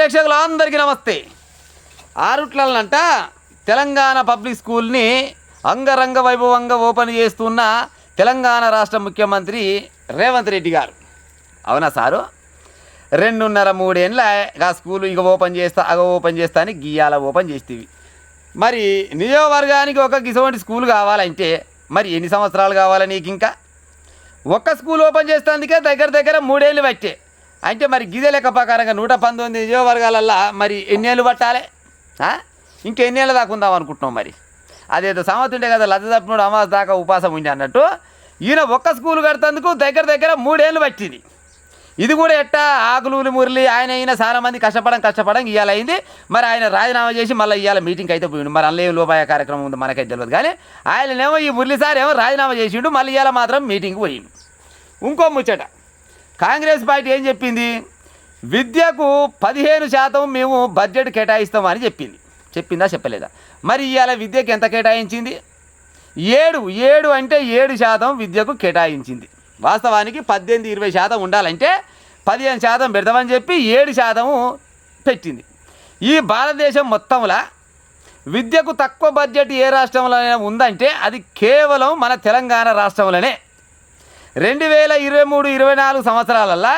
ప్రేక్షకులందరికీ నమస్తే. ఆరుట్లనంట తెలంగాణ పబ్లిక్ స్కూల్ని అంగరంగ వైభవంగా ఓపెన్ చేస్తున్న తెలంగాణ రాష్ట్ర ముఖ్యమంత్రి రేవంత్ రెడ్డి గారు. అవునా సారు? 2.5-3 ఏళ్ళ ఆ స్కూలు ఇక ఓపెన్ చేస్తా అని గియాల ఓపెన్ చేస్తేవి. మరి నియోజకవర్గానికి ఒక గిసవంటి స్కూల్ కావాలంటే మరి ఎన్ని సంవత్సరాలు కావాలి నీకు? ఇంకా ఒక్క స్కూల్ ఓపెన్ చేసేందుకే దగ్గర 3 ఏళ్ళు పట్టే. అంటే మరి గిదే లెక్క ప్రకారంగా 119 నియోజకవర్గాలల్లో మరి ఎన్నేళ్ళు పట్టాలి? ఇంకెన్నేళ్ళు దాకా ఉందాం అనుకుంటున్నాం. మరి అదేదో సమస్య ఉంటే కదా, లజ్జ తప్పినోడు అమావాస దాకా ఉపాసం ఉంది అన్నట్టు ఈయన ఒక్క స్కూల్ కడతందుకు దగ్గర 3 ఏళ్ళు పట్టింది. ఇది కూడా ఎట్టా ఆకులూలి మురళి ఆయన చాలామంది కష్టపడం ఇవాళ అయింది. మరి ఆయన రాజీనామా చేసి మళ్ళీ ఇవాళ మీటింగ్కి అయితే పోయిండు. మరి అందులో లోపాయ కార్యక్రమం ఉంది మనకైతే తెలియదు. కానీ ఆయననేమో ఈ మురళి సార్ ఏమో రాజీనామా చేసిండు, మళ్ళీ ఇవాళ మాత్రం మీటింగ్కి పోయిండు. ఇంకో ముచ్చట, కాంగ్రెస్ పార్టీ ఏం చెప్పింది? విద్యకు 15% మేము బడ్జెట్ కేటాయిస్తామని చెప్పిందా చెప్పలేదా? మరి ఇవాళ విద్యకు ఎంత కేటాయించింది? 7 అంటే 7% విద్యకు కేటాయించింది. వాస్తవానికి 18-20% ఉండాలంటే 15% పెడతామని చెప్పి 7% పెట్టింది. ఈ భారతదేశం మొత్తంలో విద్యకు తక్కువ బడ్జెట్ ఏ రాష్ట్రంలోనే ఉందంటే అది కేవలం మన తెలంగాణ రాష్ట్రంలోనే. 2023-24 సంవత్సరాలల్లో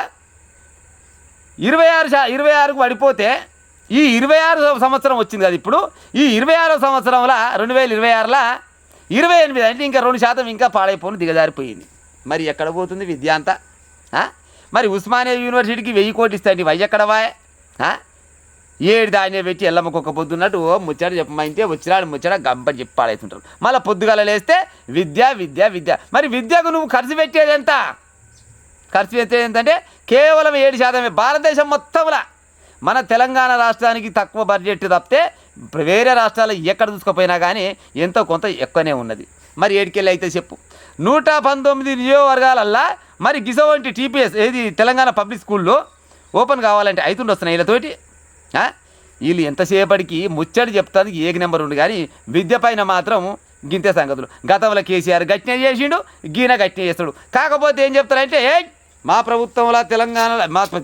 26కు పడిపోతే ఈ 26వ సంవత్సరం వచ్చింది కదా. ఇప్పుడు ఈ 26వ సంవత్సరంలో 2026లో 28, అంటే ఇంకా 2% ఇంకా పాడైపోయి దిగజారిపోయింది. మరి ఎక్కడ పోతుంది విద్య అంతా? మరి ఉస్మానియా యూనివర్సిటీకి 1000 కోట్లు ఇస్తాయండి, వై ఎక్కడ వాయ్? 7 దాన్నే పెట్టి ఎల్లమ్మకొక్క పొద్దున్నట్టు ముచ్చట చెప్పమంటే వచ్చినాడు ముచ్చట గంపని చెప్పి పాడైతుంటారు. మళ్ళీ పొద్దుగాల లేస్తే విద్య. మరి విద్యకు నువ్వు ఖర్చు పెట్టేది ఎంత? ఏంటంటే కేవలం 7%. భారతదేశం మొత్తంలో మన తెలంగాణ రాష్ట్రానికి తక్కువ బడ్జెట్ తప్పితే వేరే రాష్ట్రాలు ఎక్కడ చూసుకుపోయినా కానీ ఎంతో కొంత ఎక్కువనే ఉన్నది. మరి ఏడికెళ్ళి అయితే చెప్పు. 119 నియోజకవర్గాలల్లో మరి గిసవంటి టీపీఎస్ ఏది తెలంగాణ పబ్లిక్ స్కూల్లో ఓపెన్ కావాలంటే అవుతుండి వస్తున్నాయి వీళ్ళతోటి. వీళ్ళు ఎంతసేపటికి ముచ్చడి చెప్తాది ఏక నెంబర్ ఉంది, కానీ విద్య పైన మాత్రం గింతే సంగతులు. గతంలో కేసీఆర్ గట్టినే చేసిండు, గీన గట్టినే చేస్తాడు. కాకపోతే ఏం చెప్తారంటే మా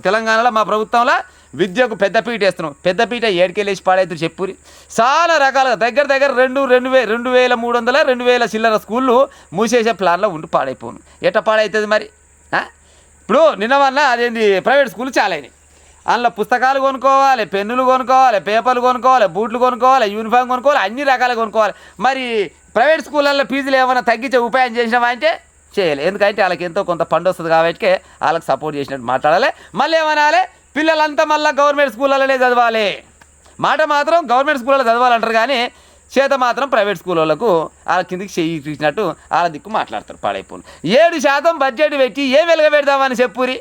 తెలంగాణలో మా ప్రభుత్వంలో విద్యకు పెద్దపీట వేస్తున్నాం. పెద్దపీట ఏడుకెళ్ళేసి పాడైతే చెప్పురి. చాలా రకాలుగా దగ్గర 2,300 2,000 చిల్లర స్కూళ్ళు మూసేసే ప్లాన్లో ఉండి పాడైపోను. ఎట్ట పాడవుతుంది మరి? ఇప్పుడు నిన్న వల్ల అదేంది ప్రైవేట్ స్కూల్ చాలా అయినాయి. అందులో పుస్తకాలు కొనుక్కోవాలి, పెన్నులు కొనుక్కోవాలి, పేపర్లు కొనుక్కోవాలి, బూట్లు కొనుక్కోవాలి, యూనిఫామ్ కొనుక్కోవాలి, అన్ని రకాలు కొనుక్కోవాలి. మరి ప్రైవేట్ స్కూళ్ళల్లో ఫీజులు ఏమైనా తగ్గించే ఉపాయం చేసినావా అంటే చేయలేదు. ఎందుకంటే వాళ్ళకి ఎంతో కొంత ఫండ్ వస్తుంది కాబట్టి వాళ్ళకి సపోర్ట్ చేసినట్టు మాట్లాడాలి. మళ్ళీ ఏమనాలి, పిల్లలంతా మళ్ళీ గవర్నమెంట్ స్కూళ్ళలోనే చదవాలి. మాట మాత్రం గవర్నమెంట్ స్కూళ్ళలో చదవాలంటారు, కానీ చేత మాత్రం ప్రైవేట్ స్కూళ్ళకు వాళ్ళ కిందికి చేయించినట్టు వాళ్ళ దిక్కు మాట్లాడతారు. పాడైపోను 7% బడ్జెట్ పెట్టి ఏం వెలుగబెడదామని చెప్పురి.